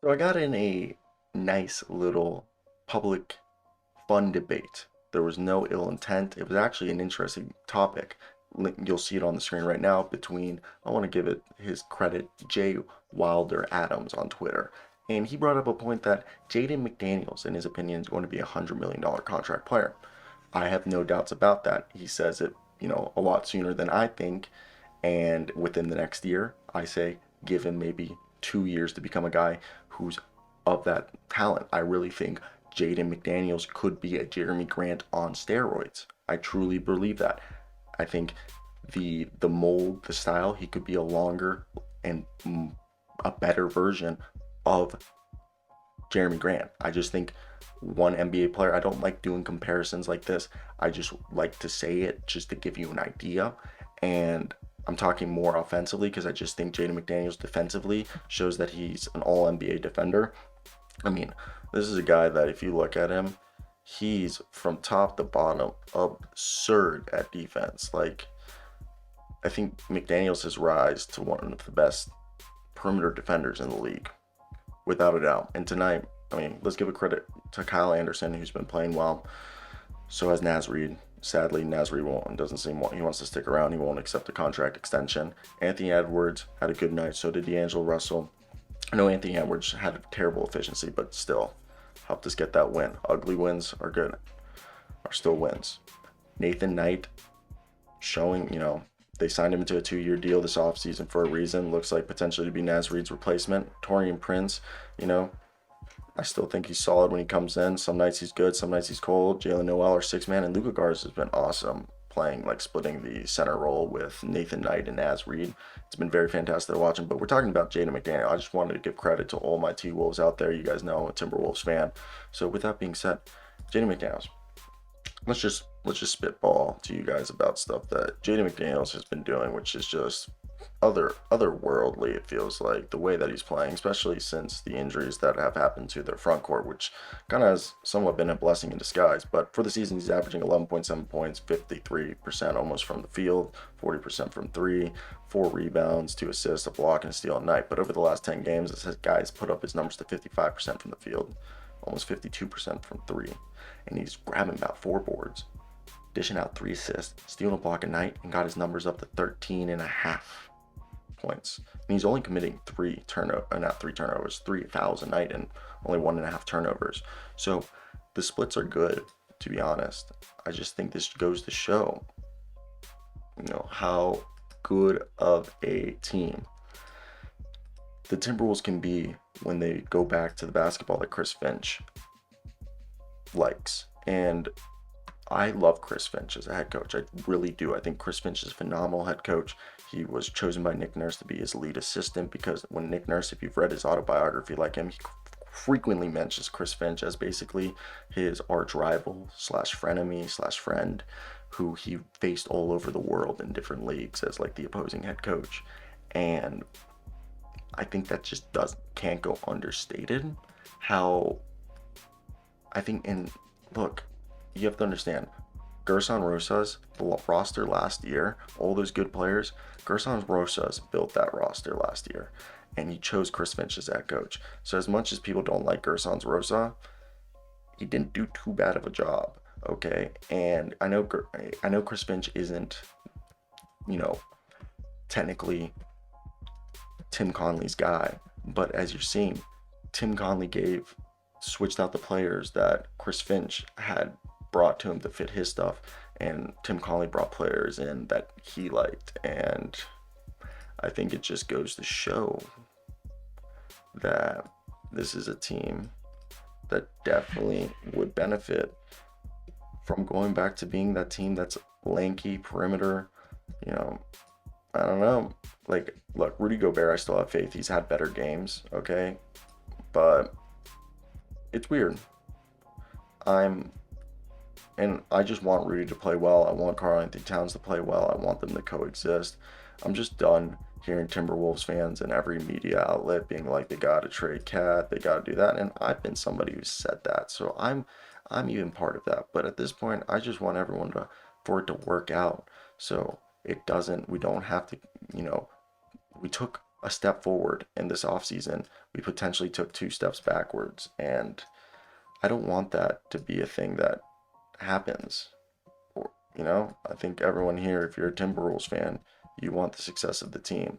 So I got in a nice little public fun debate. There was no ill intent. It was actually an interesting topic. You'll see it on the screen right now between, I want to give it his credit, Jay Wilder Adams on Twitter. And he brought up a point that Jaden McDaniels, in his opinion, is going to be a $100 million contract player. I have no doubts about that. He says it, a lot sooner than I think. And within the next year, I say give him maybe 2 years to become a guy who's of that talent. I really think Jaden McDaniels could be a Jeremy Grant on steroids. I truly believe that. I think the mold, the style, he could be a longer and a better version of Jeremy Grant. I just think one NBA player, I don't like doing comparisons like this. I just like to say it just to give you an idea. And I'm talking more offensively because I just think Jaden McDaniels defensively shows that he's an all NBA defender. I mean, this is a guy that if you look at him, he's from top to bottom absurd at defense. Like, I think McDaniels has rise to one of the best perimeter defenders in the league, without a doubt. And tonight, I mean, let's give a credit to Kyle Anderson, who's been playing well. So has Naz Reid. Sadly, Naz Reid won't, doesn't seem he wants to stick around. He won't accept a contract extension. Anthony Edwards had a good night. So did D'Angelo Russell. I know Anthony Edwards had a terrible efficiency, but still helped us get that win. Ugly wins are good, are still wins. Nathan Knight showing, they signed him into a 2-year deal this offseason for a reason. Looks like potentially to be Naz Reid's replacement. Torian Prince, you know, I still think he's solid when he comes in. Some nights he's good, some nights he's cold. Jalen Noel, our six man, and Luka Garza has been awesome playing, like splitting the center role with Nathan Knight and Naz Reid. It's been very fantastic to watch him. But we're talking about Jaden McDaniel. I just wanted to give credit to all my T Wolves out there. You guys know I'm a Timberwolves fan. So with that being said, Jaden McDaniels, let's just spitball to you guys about stuff that Jaden McDaniels has been doing, which is just otherworldly. It feels like the way that he's playing, especially since the injuries that have happened to their front court, which kind of has somewhat been a blessing in disguise. But for the season, he's averaging 11.7 points, 53% almost from the field, 40% from three, 4 rebounds, 2 assists, a block, and a steal a night. But over the last 10 games, this guy's put up his numbers to 55% from the field, almost 52% from three, and he's grabbing about 4 boards, dishing out 3 assists, stealing a block a night, and got his numbers up to 13 and a half points. And he's only committing not three turnovers, 3 fouls a night, and only 1.5 turnovers. So the splits are good, to be honest. I just think this goes to show, how good of a team the Timberwolves can be when they go back to the basketball that Chris Finch likes. And I love Chris Finch as a head coach. I really do. I think Chris Finch is a phenomenal head coach. He was chosen by Nick Nurse to be his lead assistant because when Nick Nurse, if you've read his autobiography like him, he frequently mentions Chris Finch as basically his arch rival slash frenemy slash friend who he faced all over the world in different leagues as like the opposing head coach. And I think that just can't go understated how I think, and look, you have to understand, Gerson Rosas, the roster last year, all those good players, Gerson Rosas built that roster last year, and he chose Chris Finch as head coach. So as much as people don't like Gerson Rosa, he didn't do too bad of a job, okay? And I know Chris Finch isn't, you know, technically Tim Conley's guy, but as you're seeing, Tim Conley switched out the players that Chris Finch had brought to him to fit his stuff, and Tim Conley brought players in that he liked. And I think it just goes to show that this is a team that definitely would benefit from going back to being that team that's lanky perimeter. You know, I don't know. Like, look, Rudy Gobert, I still have faith. He's had better games, okay? But it's weird. I'm and I just want Rudy to play well. I want Karl Anthony Towns to play well. I want them to coexist. I'm just done hearing Timberwolves fans in every media outlet being like they gotta trade Cat, they gotta do that. And I've been somebody who said that. So I'm even part of that. But at this point I just want everyone for it to work out. So we don't have to, we took a step forward in this offseason, we potentially took 2 steps backwards. And I don't want that to be a thing that happens. Or, I think everyone here, if you're a Timberwolves fan, you want the success of the team.